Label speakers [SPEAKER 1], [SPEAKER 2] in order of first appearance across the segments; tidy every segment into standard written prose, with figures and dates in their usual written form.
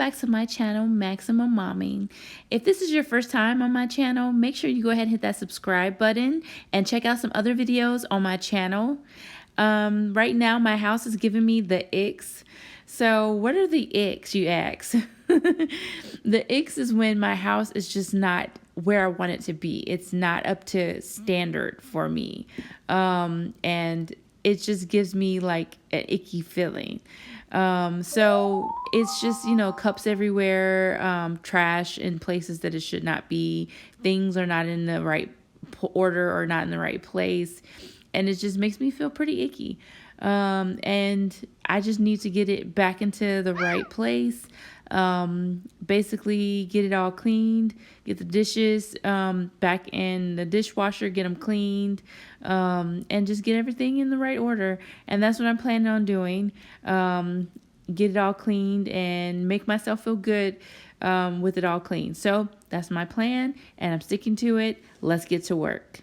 [SPEAKER 1] back to my channel, Maximum Momming. If this is your first time on my channel, make sure you go ahead and hit that subscribe button and check out some other videos on my channel. Right now, my house is giving me the icks. So what are the icks, you ask? The icks is when my house is just not where I want it to be. It's not up to standard for me. And it just gives me like an icky feeling. So it's just, cups everywhere, trash in places that it should not be. Things are not in the right order or not in the right place. And it just makes me feel pretty icky. And I just need to get it back into the right place. Basically get it all cleaned, get the dishes back in the dishwasher, get them cleaned, and just get everything in the right order. And that's what I'm planning on doing. Get it all cleaned and make myself feel good with it all clean. So that's my plan, and I'm sticking to it. Let's get to work.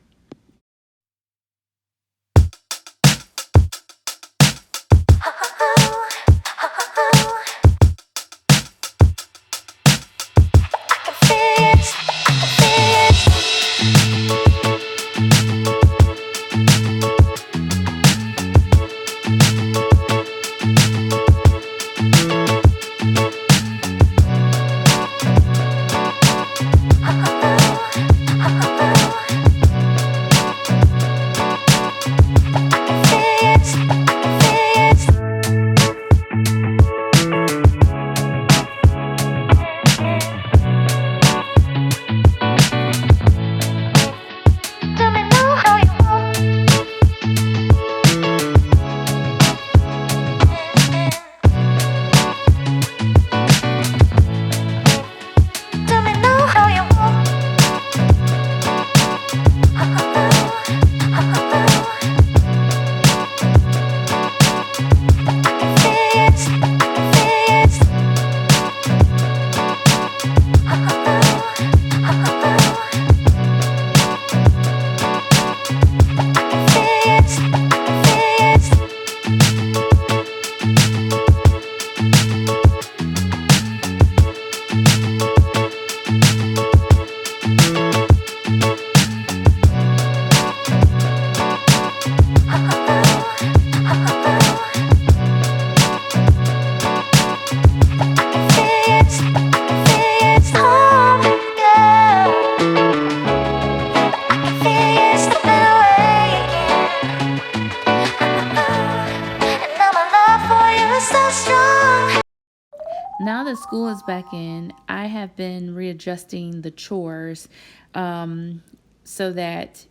[SPEAKER 1] Now that school is back in, I have been readjusting the chores so that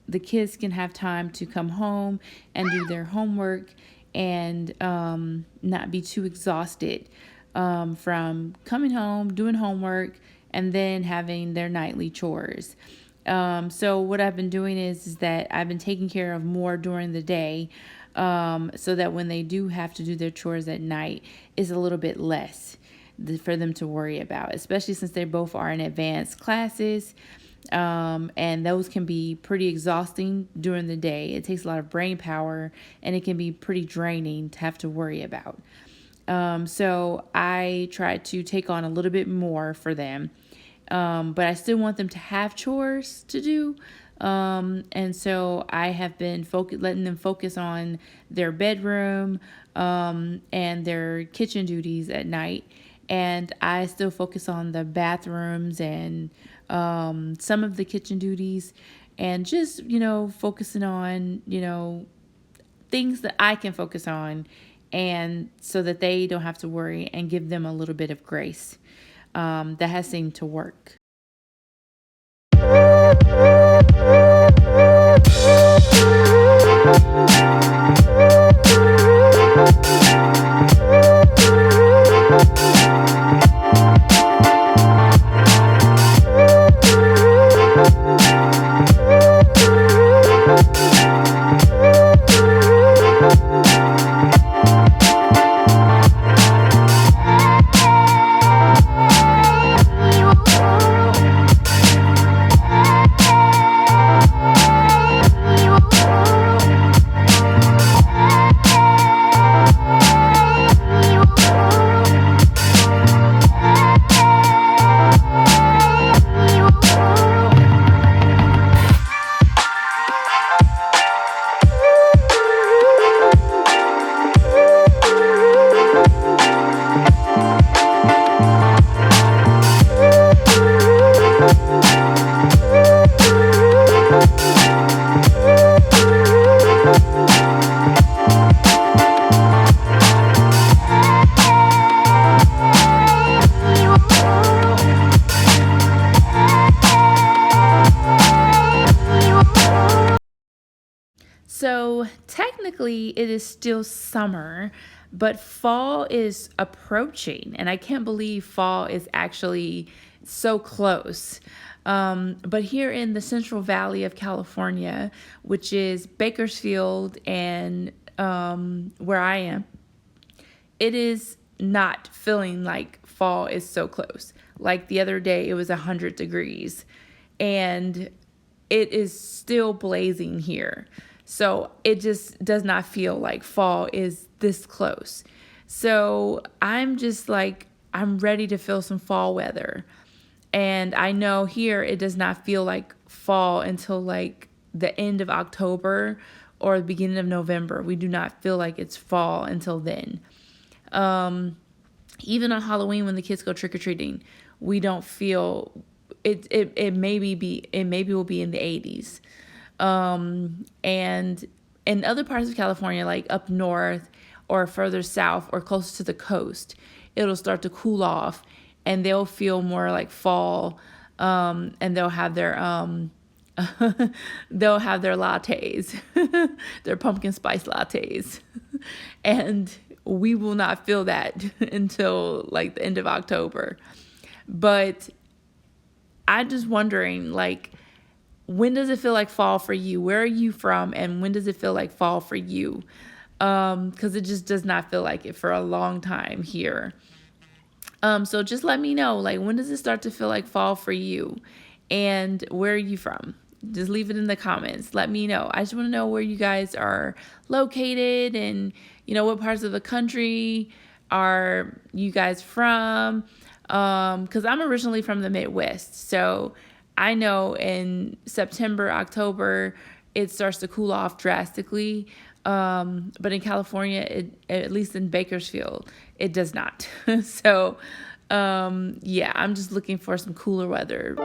[SPEAKER 1] the kids can have time to come home and do their homework and not be too exhausted from coming home, doing homework, and then having their nightly chores. So what I've been doing is that I've been taking care of more during the day so that when they do have to do their chores at night, it's a little bit less for them to worry about, especially since they both are in advanced classes. And those can be pretty exhausting during the day. It takes a lot of brain power, and it can be pretty draining to have to worry about. So I try to take on a little bit more for them. But I still want them to have chores to do. And so I have been letting them focus on their bedroom, and their kitchen duties at night. And I still focus on the bathrooms and, some of the kitchen duties, and just, focusing on, things that I can focus on, and so that they don't have to worry, and give them a little bit of grace. That has seemed to work. So technically, it is still summer, but fall is approaching, and I can't believe fall is actually so close. But here in the Central Valley of California, which is Bakersfield and where I am, it is not feeling like fall is so close. Like the other day, it was 100 degrees, and it is still blazing here. So it just does not feel like fall is this close. So I'm just like, I'm ready to feel some fall weather. And I know here it does not feel like fall until like the end of October or the beginning of November. We do not feel like it's fall until then. Even on Halloween when the kids go trick-or-treating, we don't feel it. It maybe will be in the 80s. And in other parts of California, like up north or further south or closer to the coast, it'll start to cool off and they'll feel more like fall. And they'll have their they'll have their lattes, their pumpkin spice lattes. And we will not feel that until like the end of October. But I'm just wondering, like, when does it feel like fall for you? Where are you from? And when does it feel like fall for you? Because it just does not feel like it for a long time here. So just let me know, like, when does it start to feel like fall for you? And where are you from? Just leave it in the comments. Let me know. I just want to know where you guys are located and, what parts of the country are you guys from? Because I'm originally from the Midwest. So I know in September, October, it starts to cool off drastically. But in California, at least in Bakersfield, it does not. So, yeah, I'm just looking for some cooler weather.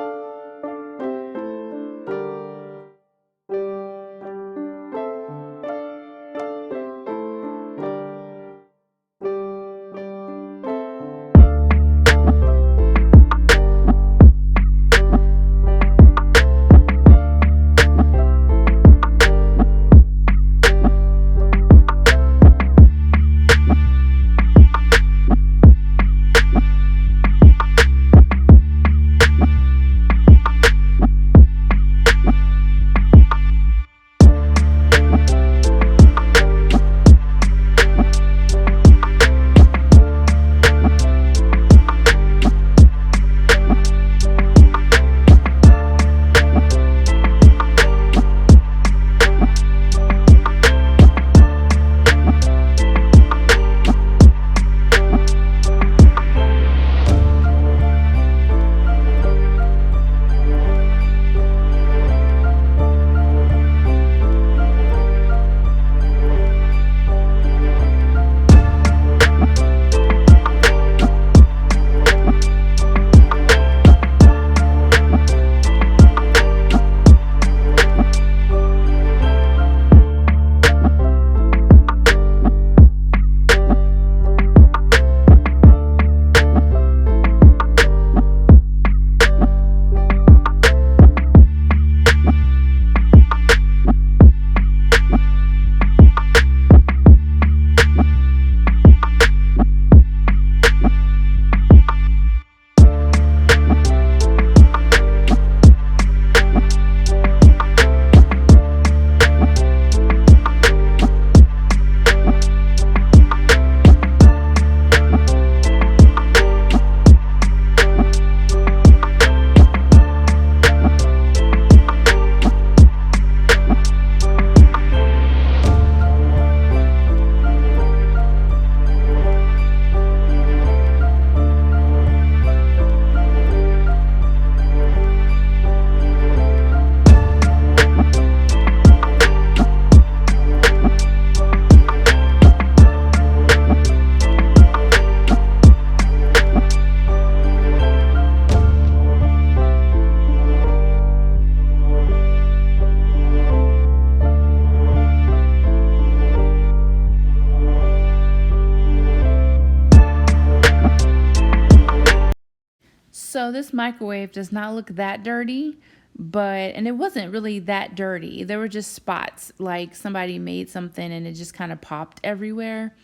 [SPEAKER 1] So this microwave does not look that dirty, and it wasn't really that dirty. There were just spots, like somebody made something and it just kind of popped everywhere.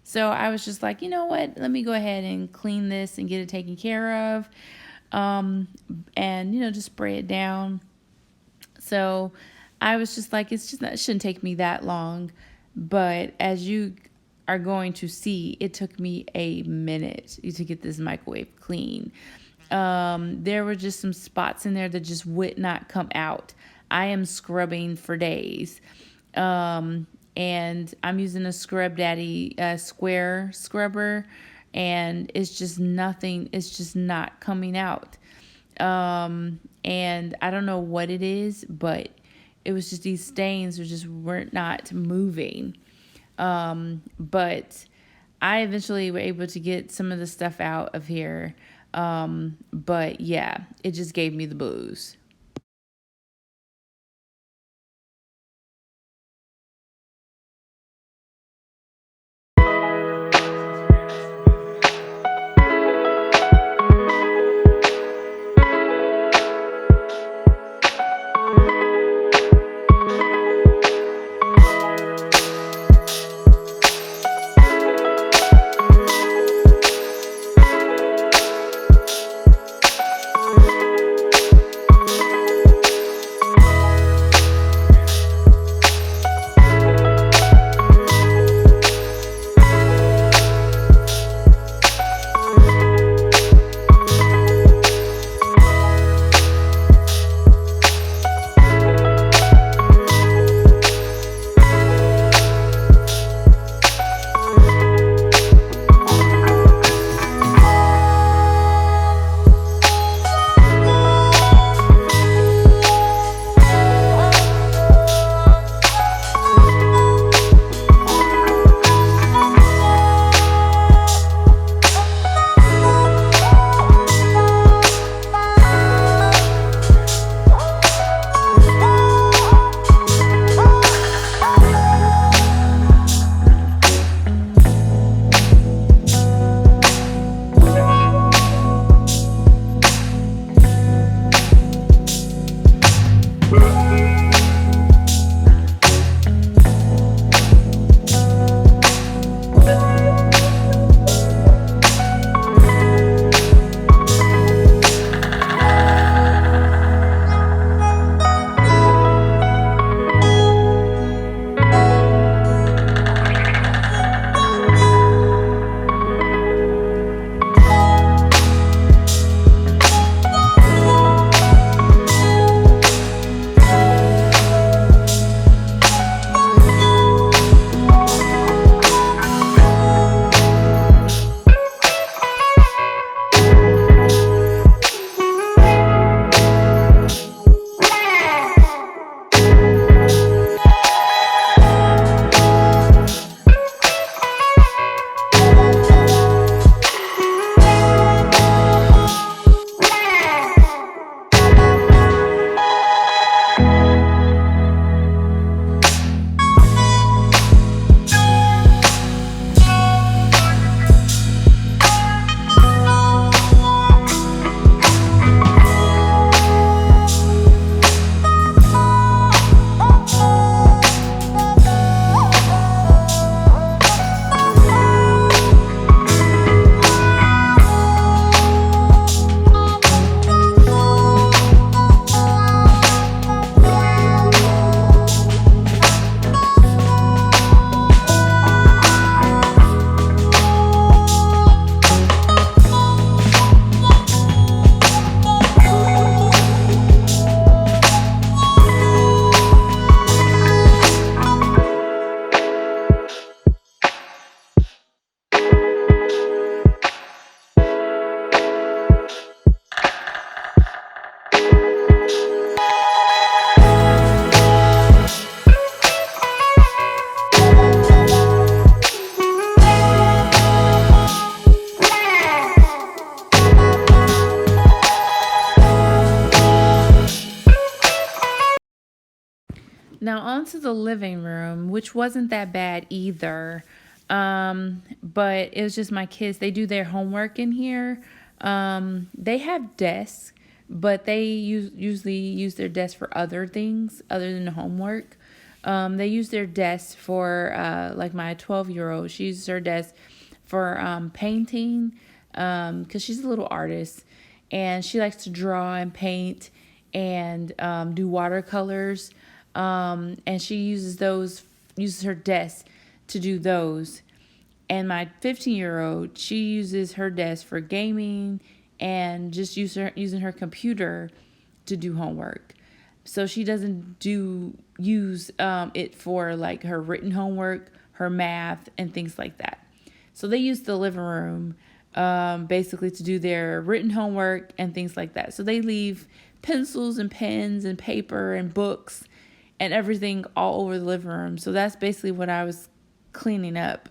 [SPEAKER 1] So I was just like, you know what? Let me go ahead and clean this and get it taken care of. And, just spray it down. So I was just like, it shouldn't take me that long. But as you are going to see, it took me a minute to get this microwave clean. There were just some spots in there that just would not come out. I am scrubbing for days. And I'm using a Scrub Daddy square scrubber, and it's just nothing, it's just not coming out. And I don't know what it is, but it was just these stains weren't not moving. But I eventually were able to get some of the stuff out of here. But yeah, it just gave me the blues. Now, on to the living room, which wasn't that bad either. But it was just my kids. They do their homework in here. They have desks, but they usually use their desk for other things other than homework. They use their desk for, like my 12-year-old, she uses her desk for painting, because she's a little artist and she likes to draw and paint and do watercolors. And she uses her desk to do those. And my 15-year-old, she uses her desk for gaming and just using her computer to do homework. So she doesn't use it for like her written homework, her math, and things like that. So they use the living room basically to do their written homework and things like that. So they leave pencils and pens and paper and books and everything all over the living room. So that's basically what I was cleaning up.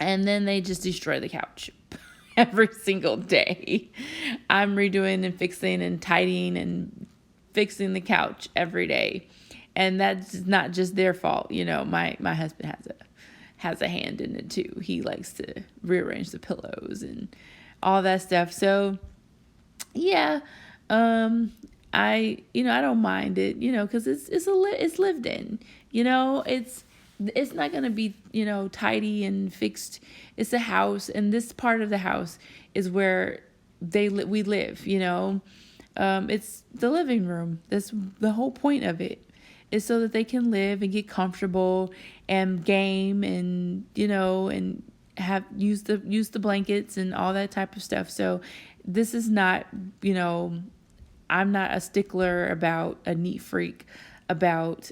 [SPEAKER 1] And then they just destroy the couch every single day. I'm redoing and fixing and tidying and fixing the couch every day. And that's not just their fault. You know, my husband has a hand in it too. He likes to rearrange the pillows and all that stuff. So yeah, I don't mind it, because it's lived in, it's not going to be, tidy and fixed. It's a house, and this part of the house is where we live, it's the living room. That's the whole point of it, is so that they can live and get comfortable and game and, and use the blankets and all that type of stuff. So this is not, I'm not a stickler about a neat freak about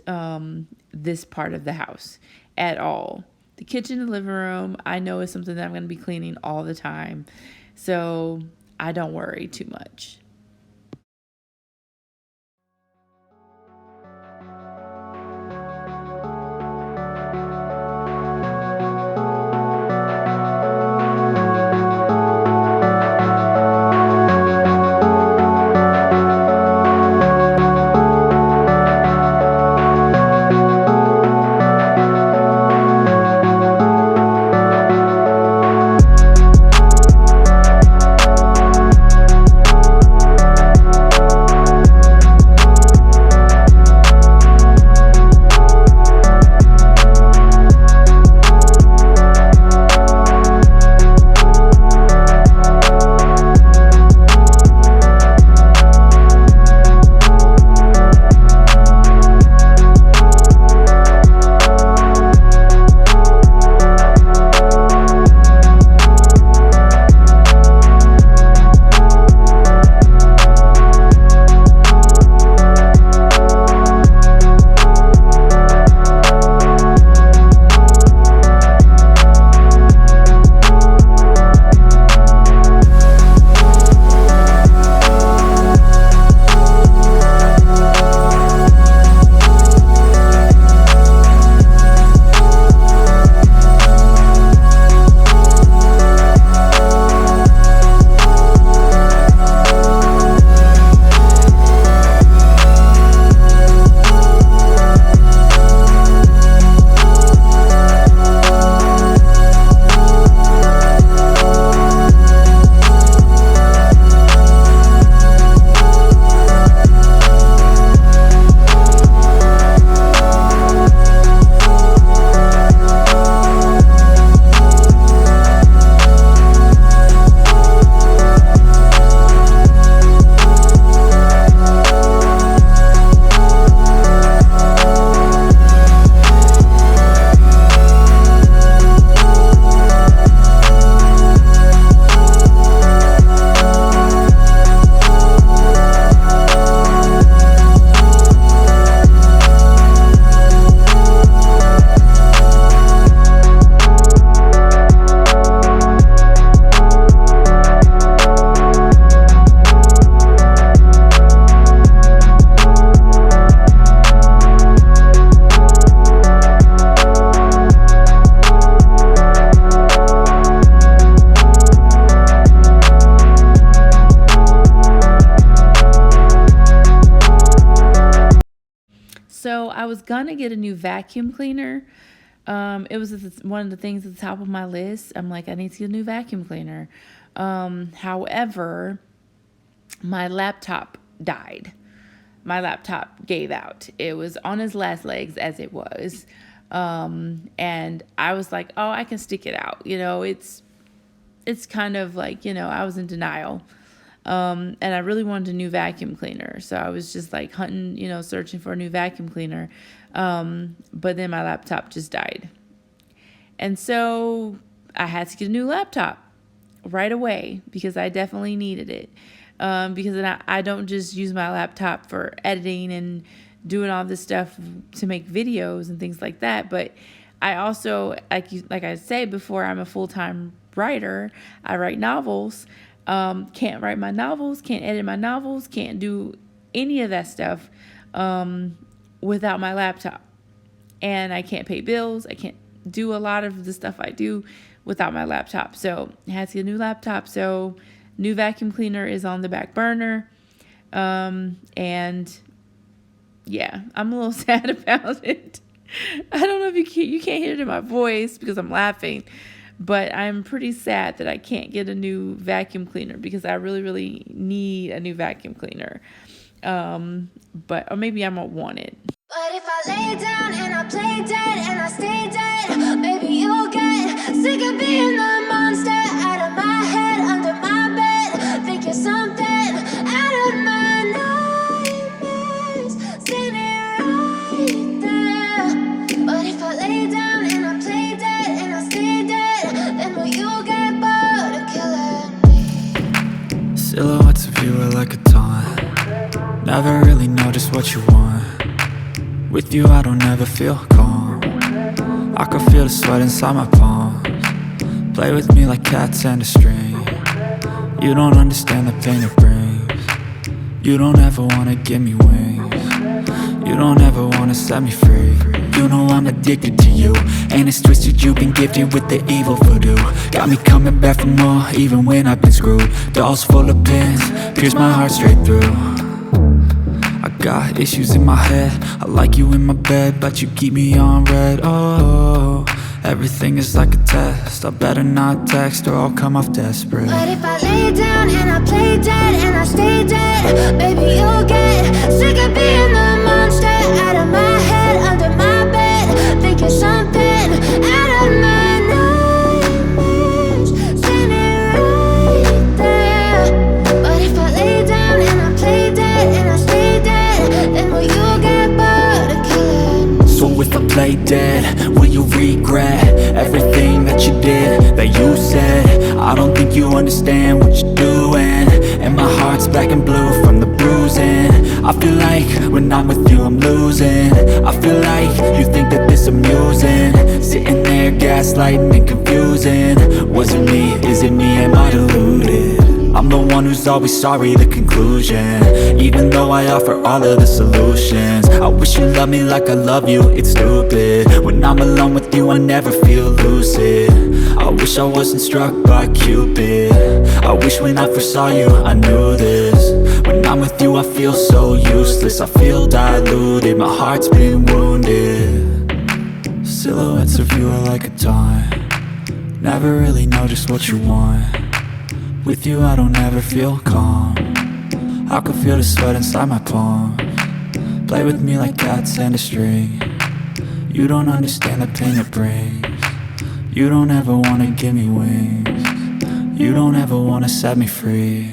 [SPEAKER 1] this part of the house at all. The kitchen and living room, I know, is something that I'm going to be cleaning all the time. So I don't worry too much. So I was gonna get a new vacuum cleaner. It was one of the things at the top of my list. I'm like, I need to get a new vacuum cleaner. However, my laptop died. My laptop gave out. It was on its last legs as it was. And I was like, oh, I can stick it out. It's kind of like, I was in denial. And I really wanted a new vacuum cleaner. So I was just like hunting, searching for a new vacuum cleaner. But then my laptop just died. And so I had to get a new laptop right away because I definitely needed it. Because I don't just use my laptop for editing and doing all this stuff to make videos and things like that. But I also, like I said before, I'm a full-time writer. I write novels. Can't write my novels, can't edit my novels, can't do any of that stuff without my laptop. And I can't pay bills. I can't do a lot of the stuff I do without my laptop. So I had to get a new laptop. So new vacuum cleaner is on the back burner. And yeah, I'm a little sad about it. I don't know if you can't hear it in my voice because I'm laughing, but I'm pretty sad that I can't get a new vacuum cleaner because I really, really need a new vacuum cleaner. Or maybe I won't want it.
[SPEAKER 2] But if I lay down and I play dead and I stay dead, maybe you'll get sick of being the monster out of my head, under my bed. Think you're something out of my nightmares, standing right there. But if I lay down and I play dead and I stay dead, then will you get bored of killing me?
[SPEAKER 3] Silhouettes of you are like a taunt. Never really know just what you want. With you I don't ever feel calm. I can feel the sweat inside my palms. Play with me like cats and a string. You don't understand the pain it brings. You don't ever wanna give me wings. You don't ever wanna set me free. You know I'm addicted to you, and it's twisted, you've been gifted with the evil voodoo. Got me coming back for more, even when I've been screwed. Dolls full of pins, pierce my heart straight through. I got issues in my head, I like you in my bed, but you keep me on red. Oh, everything is like a test, I better not text or I'll come off desperate.
[SPEAKER 2] But if I lay down and I play dead and I stay dead, baby you'll get sick of being the monster out of my head, under my bed. Think you're something out of my nightmares, standing right there. But if I lay down and I play dead and I stay dead, then will you get bored of killing me?
[SPEAKER 3] So if I play dead, will you regret everything that you did, that you said? I don't think you understand what you're doing, and my heart's black and blue from the bruising. I feel like when I'm with you I'm losing. I feel like you think that this amusing, sitting there gaslighting and confusing. Was it me? Is it me? Am I deluded? I'm the one who's always sorry, the conclusion, even though I offer all of the solutions. I wish you loved me like I love you, it's stupid. When I'm alone with you I never feel lucid. I wish I wasn't struck by Cupid. I wish when I first saw you I knew this. When I'm with you I feel so useless, I feel diluted, my heart's been wounded. Silhouettes of you are like a taunt. Never really know just what you want. With you I don't ever feel calm. I can feel the sweat inside my palms. Play with me like cats and a string. You don't understand the pain it brings. You don't ever wanna give me wings. You don't ever wanna set me free.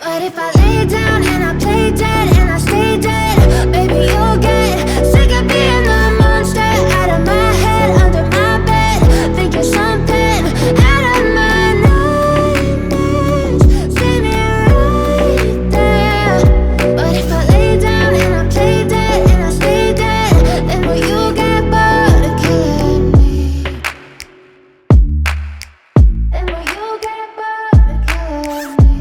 [SPEAKER 2] But if I lay down and I play dead and I stay dead, baby you'll get sick of being the monster out of my head, under my bed. Think you're something out of my nightmares, standing right there. But if I lay down and I play dead and I stay dead, then will you get bored of killing me? Then will you get bored of killing me?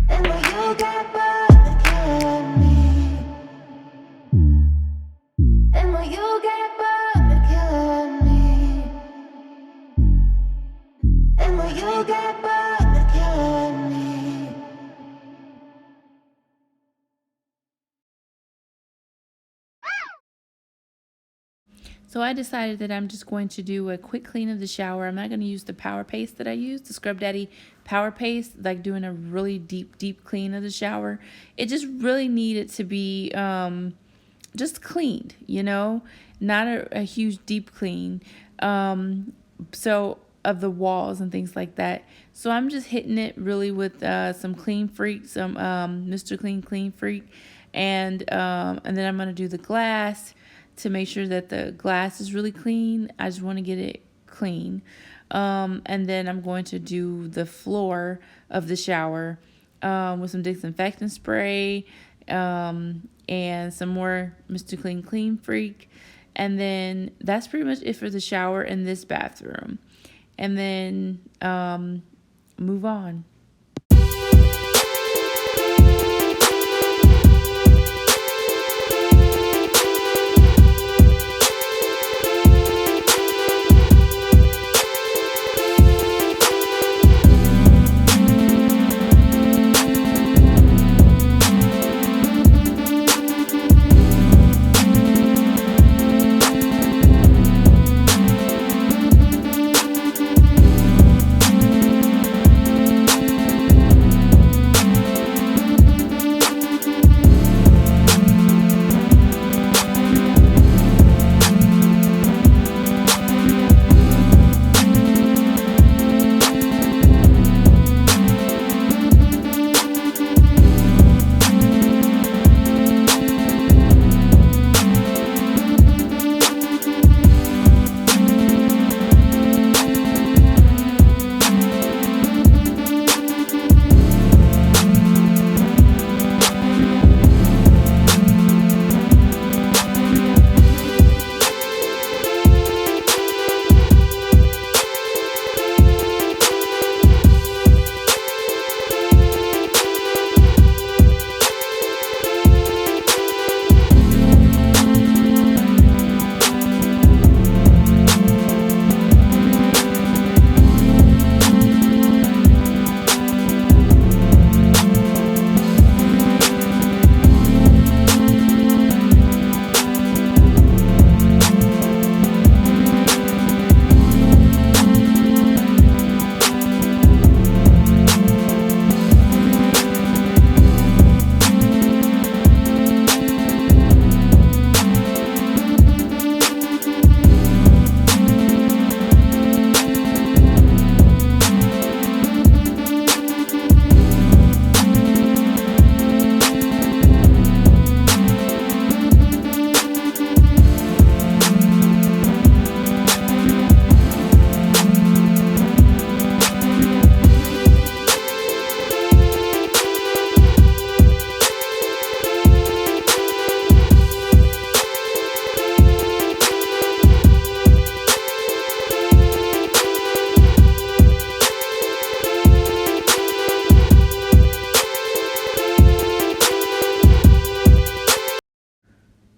[SPEAKER 2] Then will you get bored of killing me? Then will you get bored of killing me? Then will you get bored of killing me?
[SPEAKER 1] So I decided that I'm just going to do a quick clean of the shower. I'm not going to use the power paste that I use, the Scrub Daddy power paste, like doing a really deep clean of the shower, it just really needed to be just cleaned, not a huge deep clean. So of the walls and things like that. So I'm just hitting it really with some Clean Freak, some Mr. Clean Freak, and then I'm gonna do the glass to make sure that the glass is really clean. I just want to get it clean, and then I'm going to do the floor of the shower with some disinfectant spray and some more Mr. Clean Freak. And then that's pretty much it for the shower in this bathroom. And then move on.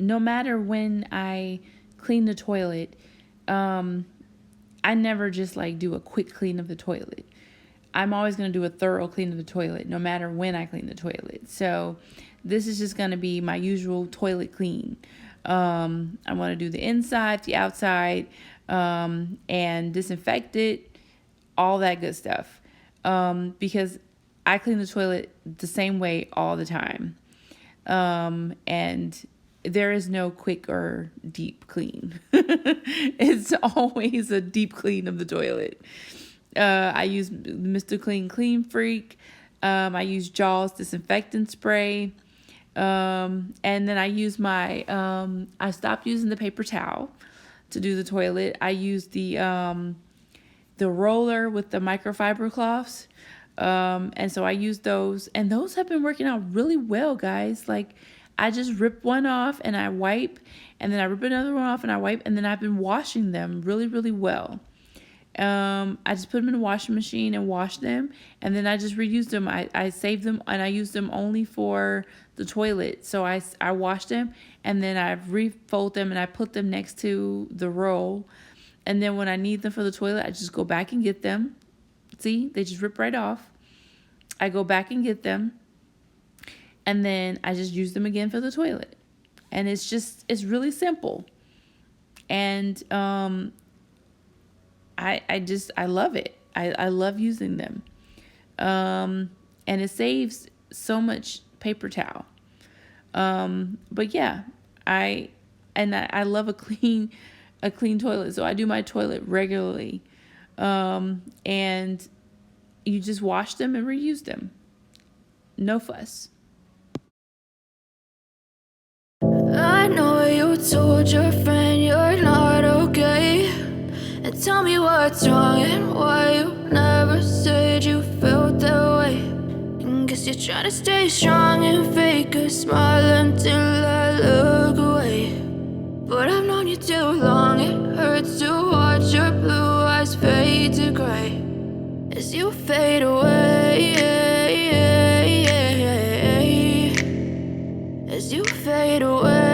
[SPEAKER 1] No matter when I clean the toilet, I never just like do a quick clean of the toilet. I'm always going to do a thorough clean of the toilet, no matter when I clean the toilet. So this is just going to be my usual toilet clean. I want to do the inside, the outside, and disinfect it, all that good stuff. Because I clean the toilet the same way all the time. And there is no quick or deep clean. It's always a deep clean of the toilet. I use Mr. Clean Freak. I use Jaws disinfectant spray. And then I use I stopped using the paper towel to do the toilet. I use the roller with the microfiber cloths. And so I use those, and those have been working out really well, guys. Like, I just rip one off and I wipe, and then I rip another one off and I wipe, and then I've been washing them really, really well. I just put them in the washing machine and wash them, and then I just reuse them. I save them, and I use them only for the toilet. So I wash them, and then I refold them and I put them next to the roll. And then when I need them for the toilet, I just go back and get them. See, they just rip right off. I go back and get them, and then I just use them again for the toilet. And it's really simple. And I love it. I love using them. And it saves so much paper towel. But yeah, I love a clean toilet. So I do my toilet regularly. And you just wash them and reuse them. No fuss.
[SPEAKER 2] I know you told your friend you're not okay, and tell me what's wrong and why you never said you felt that way. And guess you're trying to stay strong and fake a smile until I look away. But I've known you too long, it hurts to watch your blue eyes fade to gray as you fade away, as you fade away.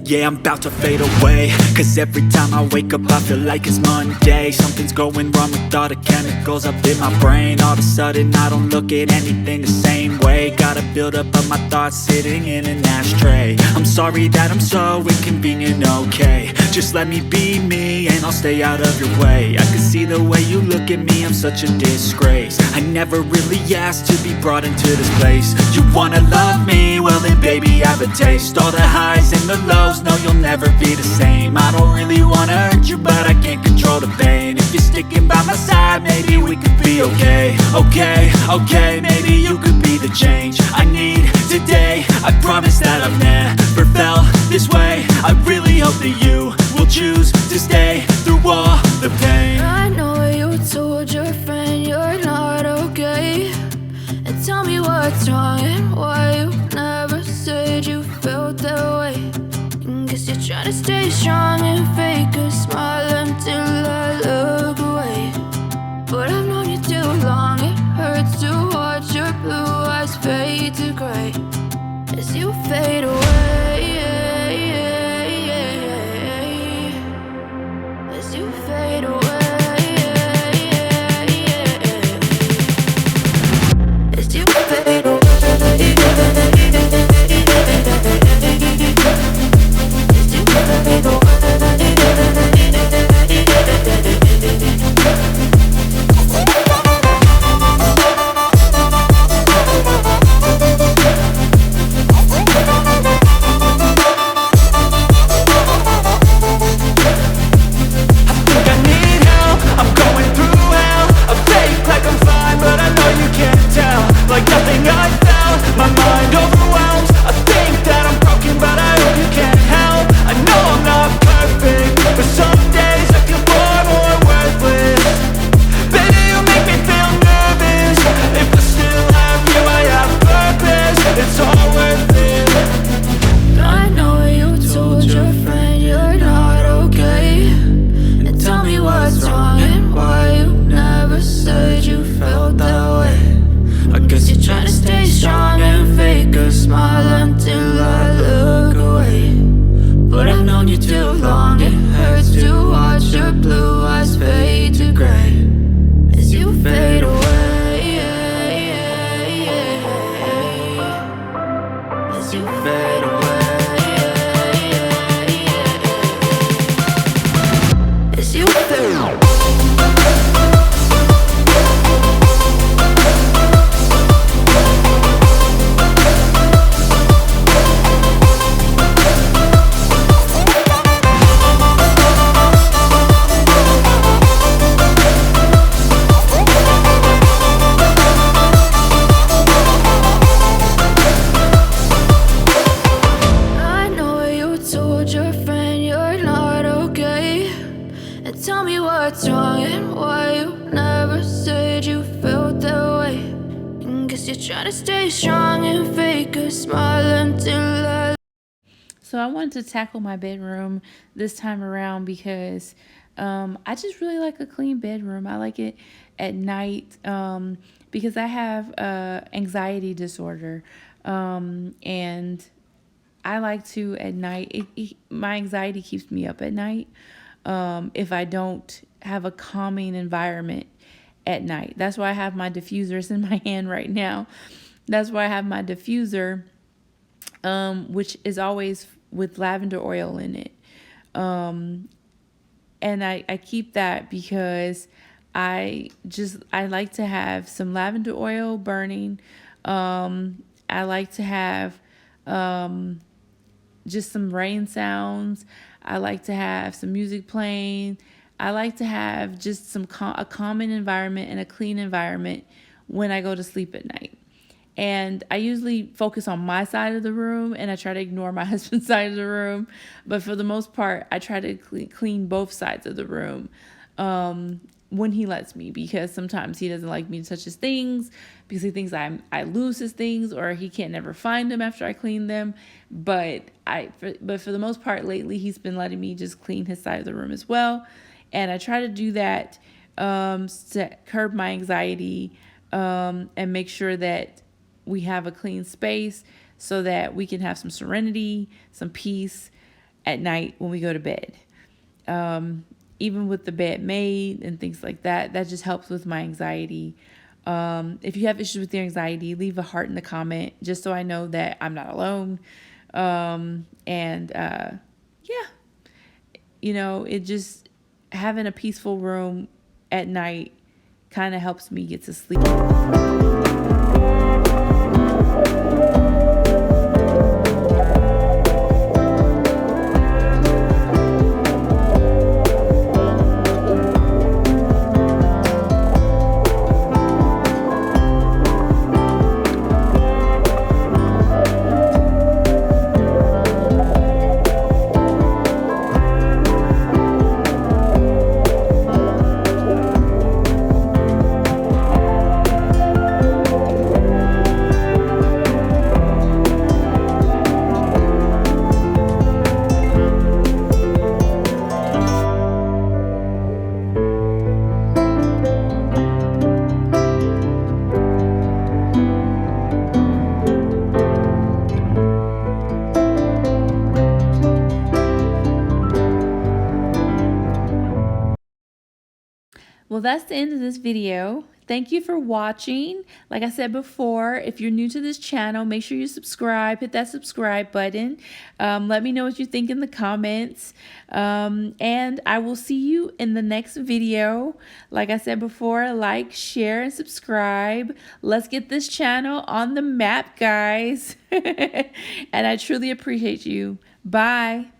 [SPEAKER 3] Yeah, I'm about to fade away, cause every time I wake up I feel like it's Monday. Something's going wrong with all the chemicals up in my brain. All of a sudden I don't look at anything the same way. Gotta build up of my thoughts sitting in an ashtray. I'm sorry that I'm so inconvenient, okay. Just let me be me and I'll stay out of your way. I can see the way you look at me, I'm such a disgrace. I never really asked to be brought into this place. You wanna love me? Well then baby I have a taste. All the highs and the lows, no you'll never be the same. I don't really wanna hurt you but I can't control the pain. If you're sticking by my side maybe we could be okay. Okay, maybe you could be the change I need today. I promise that I've never felt this way. I really hope that you will choose to stay through all the pain.
[SPEAKER 2] I know you told your friend you're not okay, and tell me what's wrong and why you never said you felt that way. And guess you're trying to stay strong and fake a smile until I look away. But I've known you too long, it hurts to watch your blue eyes fade to gray as you fade away, as you fade away, as you fade away, as you fade away.
[SPEAKER 3] Like nothing I felt, my mind overwhelmed. I think that I'm broken, but I hope you can't help. I know I'm not perfect, but some days I feel far more worthless. Baby, you make me feel nervous. If I still have you, I have purpose. It's all worth it.
[SPEAKER 2] I know you told your friend you're not okay, and tell me what's wrong and why you never said you felt that way. I guess you're trying to stay strong and fake a smile until I look away. But I've known you too long, it hurts to watch your blue eyes fade to gray as you fade away, as you fade away, as you fade away. Tell me what's wrong and why you never said you felt that way. And guess you're trying to stay strong and fake a smile until I.
[SPEAKER 1] So I wanted to tackle my bedroom this time around because I just really like a clean bedroom. I like it at night because I have anxiety disorder, and I like to at night. My anxiety keeps me up at night if I don't have a calming environment at night. That's why I have my diffuser. It's in my hand right now. That's why I have my diffuser, which is always with lavender oil in it. And I keep that because I like to have some lavender oil burning. I like to have just some rain sounds. I like to have some music playing. I like to have just a calming environment and a clean environment when I go to sleep at night. And I usually focus on my side of the room and I try to ignore my husband's side of the room. But for the most part, I try to clean both sides of the room when he lets me, because sometimes he doesn't like me to touch his things because he thinks I lose his things or he can't never find them after I clean them. But for the most part lately, he's been letting me just clean his side of the room as well. And I try to do that to curb my anxiety and make sure that we have a clean space so that we can have some serenity, some peace at night when we go to bed. Even with the bed made and things like that, that just helps with my anxiety. If you have issues with your anxiety, leave a heart in the comment just so I know that I'm not alone. Yeah, it just having a peaceful room at night kind of helps me get to sleep. Well, that's the end of this video. Thank you for watching. Like I said before, if you're new to this channel, make sure you subscribe. Hit that subscribe button. Let me know what you think in the comments. And I will see you in the next video. Like I said before, like, share, and subscribe. Let's get this channel on the map, guys. And I truly appreciate you. Bye.